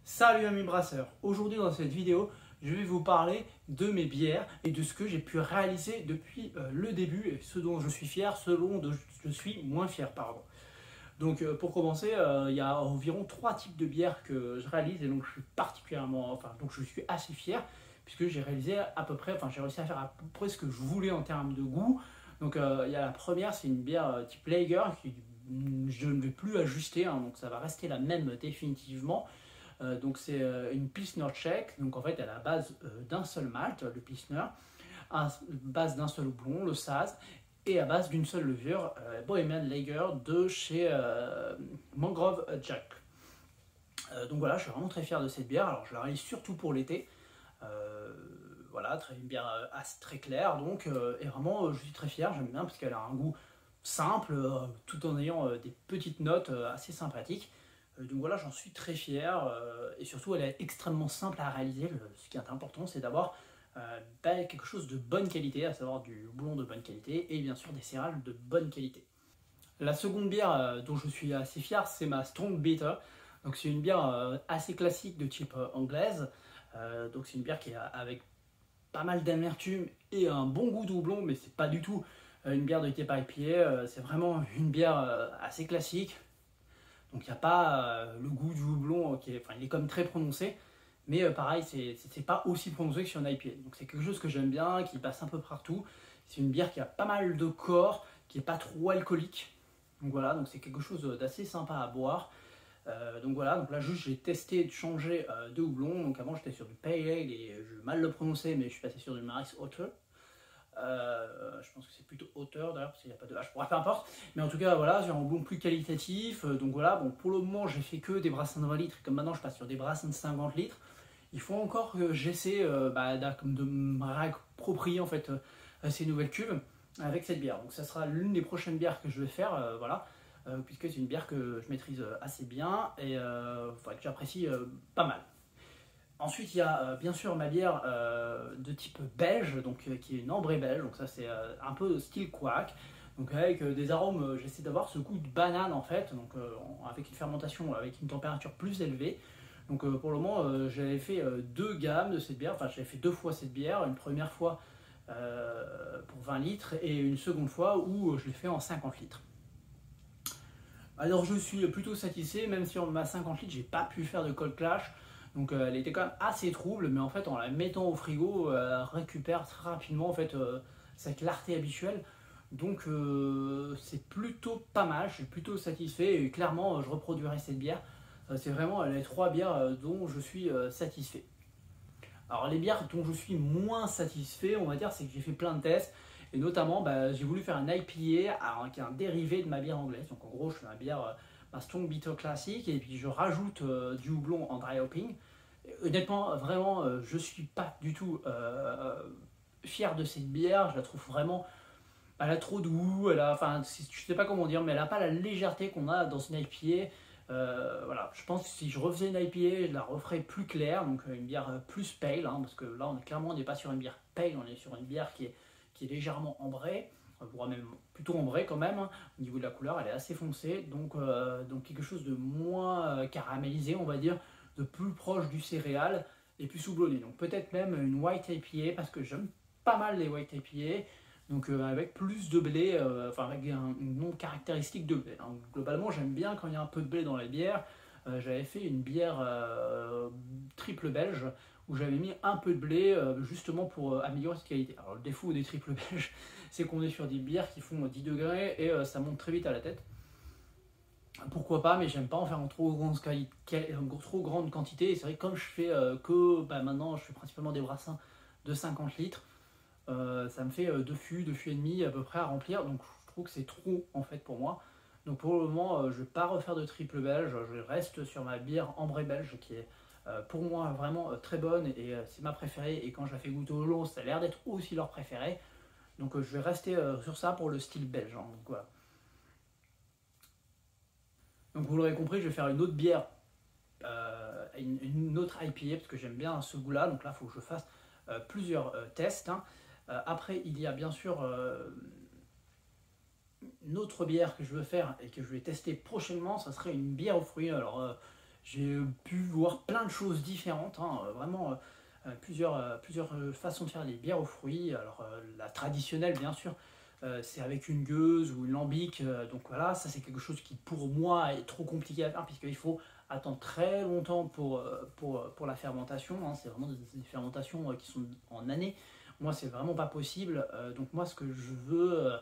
Salut amis brasseurs, aujourd'hui dans cette vidéo je vais vous parler de mes bières et de ce que j'ai pu réaliser depuis le début et ce dont je suis fier, ce dont je suis moins fier. Donc pour commencer, il y a environ 3 types de bières que je réalise et donc je suis donc je suis assez fier puisque j'ai réalisé à peu près, j'ai réussi à faire à peu près ce que je voulais en termes de goût. Donc il y a la première, c'est une bière type Lager qui je ne vais plus ajuster, donc ça va rester la même définitivement. Donc c'est une Pilsner tchèque, donc en fait elle est à base d'un seul malt, le Pilsner, à base d'un seul houblon, le Saz, et à base d'une seule levure, Bohemian Lager de chez Mangrove Jack. Donc voilà, je suis vraiment très fier de cette bière. Alors je la réalise surtout pour l'été. Voilà, une bière très claire, donc, et vraiment je suis très fier, j'aime bien parce qu'elle a un goût simple, tout en ayant des petites notes assez sympathiques. Donc voilà, j'en suis très fier, et surtout elle est extrêmement simple à réaliser. Ce qui est important, c'est d'avoir quelque chose de bonne qualité, à savoir du houblon de bonne qualité et bien sûr des céréales de bonne qualité. La seconde bière dont je suis assez fier, c'est ma Strong Bitter. Donc c'est une bière assez classique de type anglaise. Donc c'est une bière qui est avec pas mal d'amertume et un bon goût de houblon, mais c'est pas du tout une bière de type IPA. C'est vraiment une bière assez classique. Donc il n'y a pas le goût du houblon, il est quand même très prononcé, mais pareil, c'est pas aussi prononcé que sur une IPA. Donc c'est quelque chose que j'aime bien, qui passe un peu partout. C'est une bière qui a pas mal de corps, qui n'est pas trop alcoolique. Donc voilà, donc c'est quelque chose d'assez sympa à boire. Donc voilà, donc là juste j'ai testé de changer de houblon. Donc avant j'étais sur du Pale Ale et je vais mal le prononcer, mais je suis passé sur du Maris Otter. Je pense que c'est plutôt hauteur d'ailleurs parce qu'il n'y a pas de H, peu importe, mais en tout cas voilà, j'ai un houblon plus qualitatif. Donc voilà, bon, pour le moment j'ai fait que des brassins de 20 litres et comme maintenant je passe sur des brassins de 50 litres, il faut encore que j'essaie de me réapproprier en fait ces nouvelles cuves avec cette bière. Donc ça sera l'une des prochaines bières que je vais faire, puisque c'est une bière que je maîtrise assez bien et que j'apprécie pas mal. Ensuite, il y a bien sûr ma bière de type belge, qui est une ambrée belge, donc ça c'est un peu style couac, donc avec des arômes, j'essaie d'avoir ce goût de banane en fait, donc avec une fermentation avec une température plus élevée. Donc pour le moment, j'avais fait deux gammes de cette bière, j'avais fait deux fois cette bière, une première fois pour 20 litres et une seconde fois où je l'ai fait en 50 litres. Alors je suis plutôt satisfait, même si en ma 50 litres, j'ai pas pu faire de cold clash. Donc elle était quand même assez trouble, mais en fait en la mettant au frigo, elle récupère très rapidement en fait sa clarté habituelle. Donc c'est plutôt pas mal, je suis plutôt satisfait et clairement je reproduirai cette bière. C'est vraiment les trois bières dont je suis satisfait. Alors les bières dont je suis moins satisfait, on va dire, c'est que j'ai fait plein de tests. Et notamment, j'ai voulu faire un IPA qui est un dérivé de ma bière anglaise. Donc en gros, je fais ma bière, ma Strong Bitter classique, et puis je rajoute du houblon en dry hopping. Et honnêtement, vraiment, je suis pas du tout fier de cette bière. Je la trouve vraiment, elle a trop de goût. Je sais pas comment dire, mais elle a pas la légèreté qu'on a dans une IPA. Voilà, je pense que si je refaisais une IPA, je la referais plus claire, donc une bière plus pale, parce que là, on n'est pas sur une bière pale, on est sur une bière qui est légèrement ambrée, voire même plutôt ambrée quand même. Au niveau de la couleur, elle est assez foncée, donc quelque chose de moins caramélisé, on va dire, de plus proche du céréal et plus houblonné. Donc peut-être même une white IPA, parce que j'aime pas mal les white IPA. Donc avec plus de blé, avec une nom caractéristique de blé. Globalement, j'aime bien quand il y a un peu de blé dans la bière. J'avais fait une bière triple belge où j'avais mis un peu de blé justement pour améliorer cette qualité. Alors le défaut des triples belges, c'est qu'on est sur des bières qui font 10 degrés et ça monte très vite à la tête. Pourquoi pas, mais j'aime pas en faire en trop grande quantité. Et c'est vrai que comme je fais maintenant je fais principalement des brassins de 50 litres, ça me fait 2 fûts et demi à peu près à remplir, donc je trouve que c'est trop en fait pour moi. Donc pour le moment, je ne vais pas refaire de triple belge, je reste sur ma bière ambrée belge qui est pour moi vraiment très bonne et c'est ma préférée. Et quand je la fais goûter aux gens, ça a l'air d'être aussi leur préférée. Donc je vais rester sur ça pour le style belge. Donc voilà. Donc vous l'aurez compris, je vais faire une autre bière, une autre IPA parce que j'aime bien ce goût-là. Donc là, il faut que je fasse plusieurs tests. Après, il y a bien sûr une autre bière que je veux faire et que je vais tester prochainement. Ça serait une bière aux fruits. Alors, J'ai pu voir plein de choses différentes, hein, vraiment plusieurs façons de faire les bières aux fruits. Alors la traditionnelle bien sûr, c'est avec une gueuse ou une lambic, donc voilà, ça c'est quelque chose qui pour moi est trop compliqué à faire puisqu'il faut attendre très longtemps pour la fermentation, hein. C'est vraiment des fermentations qui sont en années. Moi c'est vraiment pas possible, donc moi ce que je veux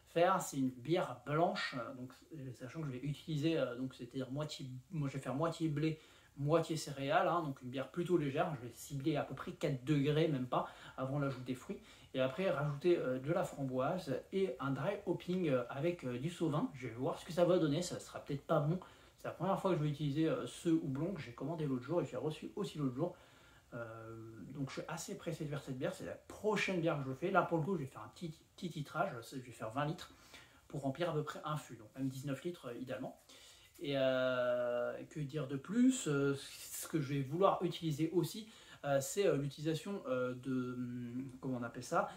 faire c'est une bière blanche, donc, sachant que je vais utiliser, donc c'est-à-dire moitié, moi je vais faire moitié blé, moitié céréales, hein, donc une bière plutôt légère, je vais cibler à peu près 4 degrés, même pas, avant l'ajout des fruits, et après rajouter de la framboise et un dry hopping avec du sauvin. Je vais voir ce que ça va donner, ça sera peut-être pas bon, c'est la première fois que je vais utiliser ce houblon que j'ai commandé l'autre jour et que j'ai reçu aussi l'autre jour. Donc je suis assez pressé de faire cette bière, c'est la prochaine bière que je fais. Là pour le coup je vais faire un petit titrage, je vais faire 20 litres pour remplir à peu près un fût, donc même 19 litres idéalement. Et que dire de plus, ce que je vais vouloir utiliser aussi, c'est l'utilisation de, comment on appelle ça,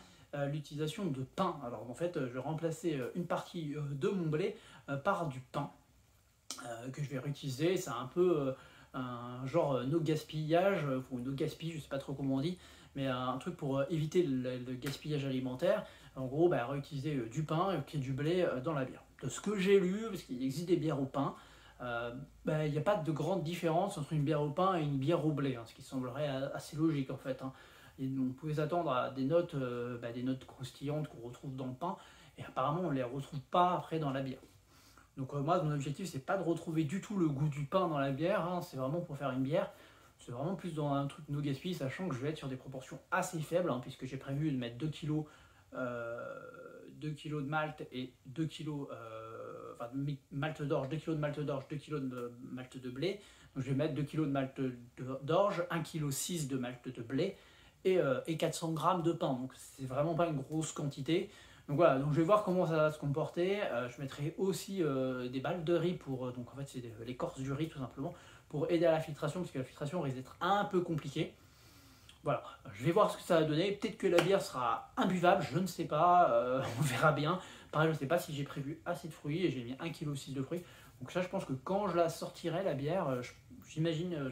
l'utilisation de pain. Alors en fait, je vais remplacer une partie de mon blé par du pain que je vais réutiliser. C'est un peu un genre no gaspillage, ou no gaspille, je sais pas trop comment on dit, mais un truc pour éviter le gaspillage alimentaire. En gros, bah, réutiliser du pain et du blé dans la bière. De ce que j'ai lu, parce qu'il existe des bières au pain, il n'y a pas de grande différence entre une bière au pain et une bière au blé, hein, ce qui semblerait assez logique en fait, hein. Et on pouvait s'attendre à des notes croustillantes qu'on retrouve dans le pain, et apparemment on ne les retrouve pas après dans la bière. Donc moi, mon objectif, c'est pas de retrouver du tout le goût du pain dans la bière, hein, c'est vraiment pour faire une bière. C'est vraiment plus dans un truc no gaspille, sachant que je vais être sur des proportions assez faibles, hein, puisque j'ai prévu de mettre 2 kg de malt et 2 kg de malt d'orge, 2 kg de malt d'orge, 2 kg de malt de blé. Donc je vais mettre 2 kg de malt d'orge, 1,6 kg de malt de blé et 400 g de pain. Donc c'est vraiment pas une grosse quantité. Donc voilà, donc je vais voir comment ça va se comporter. Je mettrai aussi des balles de riz pour, donc en fait c'est l'écorce du riz tout simplement, pour aider à la filtration, parce que la filtration risque d'être un peu compliquée. Voilà, je vais voir ce que ça va donner. Peut-être que la bière sera imbuvable, je ne sais pas, on verra bien. Pareil, je ne sais pas si j'ai prévu assez de fruits et j'ai mis 1,6 kg de fruits. Donc ça, je pense que quand je la sortirai, la bière, j'imagine,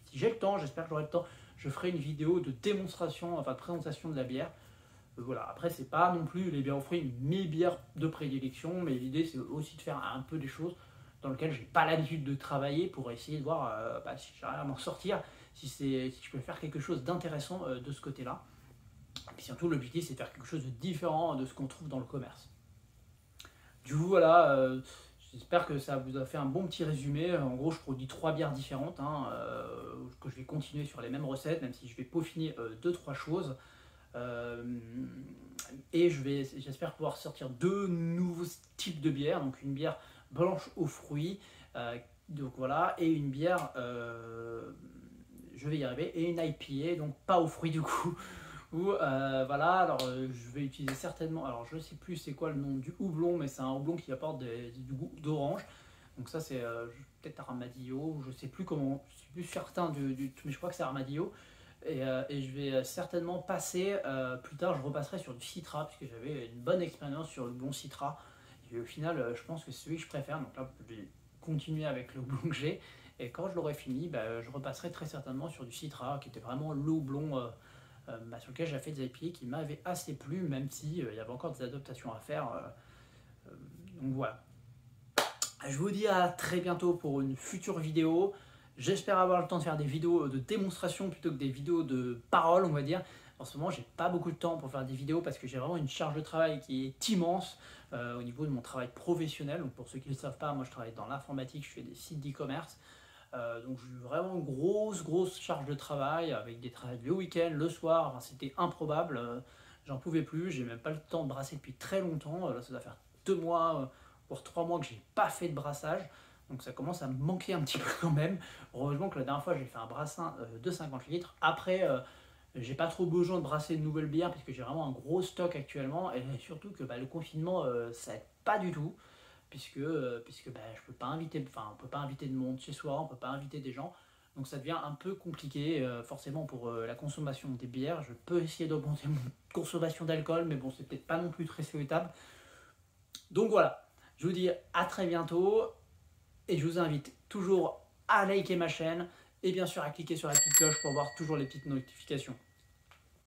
si j'ai le temps, j'espère que j'aurai le temps, je ferai une vidéo de démonstration, enfin de présentation de la bière. Voilà, après, c'est pas non plus les bières aux fruits mes bières de prédilection, mais l'idée c'est aussi de faire un peu des choses dans lesquelles j'ai pas l'habitude de travailler pour essayer de voir si j'arrive à m'en sortir, si je peux faire quelque chose d'intéressant de ce côté-là. Et puis surtout, l'objectif c'est de faire quelque chose de différent de ce qu'on trouve dans le commerce. Du coup, voilà, j'espère que ça vous a fait un bon petit résumé. En gros, je produis 3 bières différentes, hein, que je vais continuer sur les mêmes recettes, même si je vais peaufiner 2-3 choses. Et j'espère pouvoir sortir 2 nouveaux types de bières, donc une bière blanche aux fruits, donc voilà, et une bière, je vais y arriver, et une IPA, donc pas aux fruits du coup. Voilà, alors je vais utiliser certainement, alors je sais plus c'est quoi le nom du houblon, mais c'est un houblon qui apporte du goût d'orange. Donc ça c'est peut-être Armadillo, je sais plus comment, je suis plus certain mais je crois que c'est Armadillo. Et je vais certainement passer, plus tard je repasserai sur du Citra, puisque j'avais une bonne expérience sur le houblon Citra. Et au final, je pense que c'est celui que je préfère, donc là je vais continuer avec le houblon que j'ai. Et quand je l'aurai fini, je repasserai très certainement sur du Citra, qui était vraiment le houblon sur lequel j'ai fait des IPA qui m'avaient assez plu, même si il y avait encore des adaptations à faire. Donc voilà. Je vous dis à très bientôt pour une future vidéo. J'espère avoir le temps de faire des vidéos de démonstration plutôt que des vidéos de parole, on va dire. En ce moment, j'ai pas beaucoup de temps pour faire des vidéos parce que j'ai vraiment une charge de travail qui est immense au niveau de mon travail professionnel. Donc pour ceux qui ne le savent pas, moi je travaille dans l'informatique, je fais des sites d'e-commerce. Donc j'ai vraiment une grosse charge de travail avec des travails le week-end, le soir. Enfin, c'était improbable, j'en pouvais plus. J'ai même pas le temps de brasser depuis très longtemps. Là, ça doit faire 2 mois, voire 3 mois que j'ai pas fait de brassage. Donc ça commence à me manquer un petit peu quand même. Heureusement que la dernière fois j'ai fait un brassin de 50 litres. Après, j'ai pas trop besoin de brasser de nouvelles bières puisque j'ai vraiment un gros stock actuellement. Et surtout que le confinement, ça aide pas du tout. Puisque je peux pas inviter, on peut pas inviter de monde chez soi, on peut pas inviter des gens. Donc ça devient un peu compliqué, forcément pour la consommation des bières. Je peux essayer d'augmenter mon consommation d'alcool, mais bon, c'est peut-être pas non plus très souhaitable. Donc voilà, je vous dis à très bientôt. Et je vous invite toujours à liker ma chaîne et bien sûr à cliquer sur la petite cloche pour voir toujours les petites notifications.